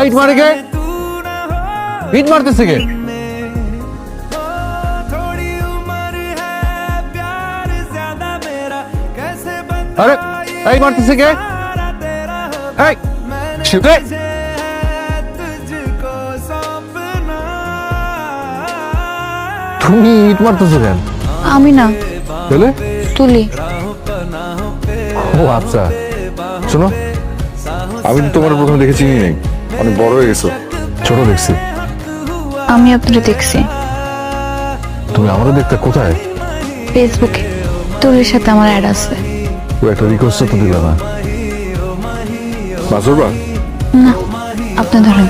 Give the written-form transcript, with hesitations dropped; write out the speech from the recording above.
ইট মারে কে? ইট মারতেছে কে? আরে এই মারতেছে কে? এই শিবে, তুমি ইট মারতেছো কেন? আমি না, বলে? তুলি। ও আচ্ছা, শোনো, আমি তো তোমার প্রথমে দেখেছি নাই, অনেক বড় হয়ে গেছো। ছোট দেখছি। আমি আপনাকে দেখছি তুমি আমারও দেখতে কোথায়? ফেসবুকে। তুলির সাথে আমার অ্যাড আছে। ও একটা রিকোয়েস্ট তো দিলা না। বাসরবা? না, আপনি ধরেন।